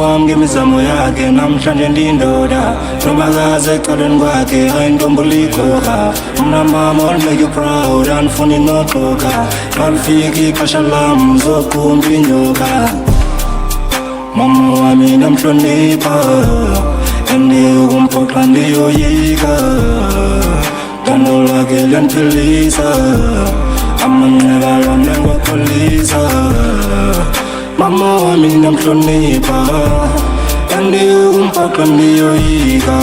wami ngemizamo yakhe namhlanje ndindoda nomakaze eceleni kwakhe ayintombulikhoka mna mama I'll make you proud andifuni noxoka ngalifika ixesha lam zoqumba inyoka mama wami namhlonipha endiyokumphoxa ndiyoyika thando lwakhe liyandiphilisa amanxeba lwam nengwapholisa mama wami namhlonipha endiyokumphoxa ndiyoyika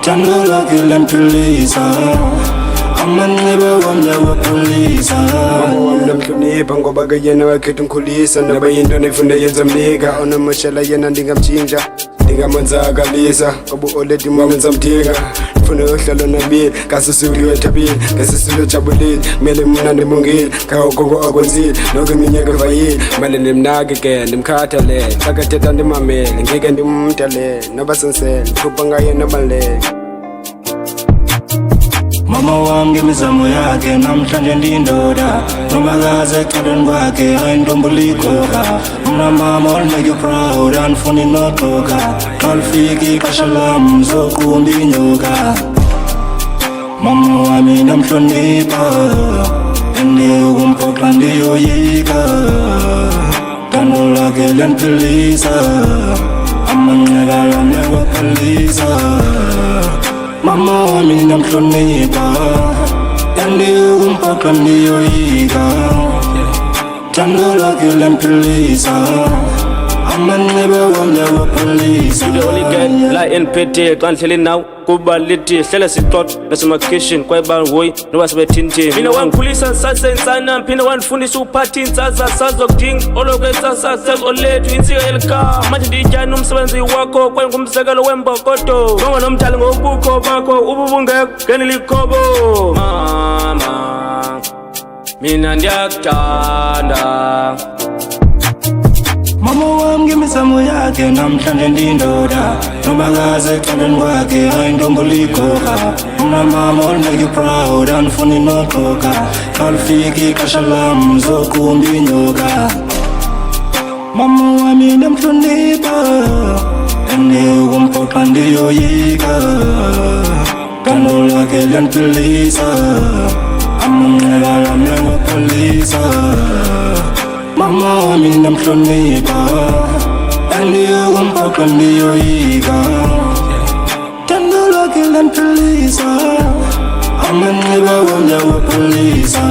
thando lwakhe liyandiphilisa amanxeba wam nengwapholisa namhlonipha ngoba ke yena wakhetha ungikhulisa noba yinto nefunda yenza mnika onomoshela yena ndingamtshintsha ndingamonzakalisa ngoba already mamenza mdinga ndifuna uhlala nabili ngasisuliwe ethabile ngasisuliwe ejabulile kumele mna ndibongile ngawokoko akwenzile noko iminyaka evayile male ndimnakekele ndimkhathalele xa kathetha ndimamele ngeke ndimumdelele noba sensele ndikhupha ngaye nobalele mama wami ngemizamo yakhe namhlanje ndindoda nomakaze eceleni kwakhe ayintombulikhoka mna mama I'll make you proud andifuni noxoka ngalifika ixesha lam zoqumba inyoka mama wami namhlonipha endiyokumphoxa ndiyoyika thando lwakhe liyandiphilisa amanxeba lwam nengwapholisa mama wami namhlonipha endiyokumphoxa ndiyoyika thando lwakhe liyandiphilisa amanxeba wam nengwapholisa the only girl la NPT xa ndihleli nawe kuba lithi hlele sixoxa nasemakhishini kwayibahoyi noba sebethintini mina wangikhulisa sasentsana mphinde wandifundisa ukuphatha intsasa sazokudinga olokwenza sasezolethu insika elikha manje ndiyityani umsebenzi wakho kwaye ngumzekelo wembokodo bonga nomdali ngobukho bakho ububungekho ngenilikhobo mama mina ndiyakuthanda mama wami ngemizamo yakhe namhlanje ndindoda nomakaze eceleni kwakhe ayintombulikhoka mna mama I'll make you proud andifuni noxoka ngalifika ixesha lam zoqumba inyoka mama wami namhlonipha endiyokumphoxa ndiyoyika thando lwakhe liyandiphilisa amanxeba lwam nengwapholisa mama wami namhlonipha endiyokumphoxa ndiyoyika thando lwakhe liyandiphilisa amanxeba wam nengwapholisa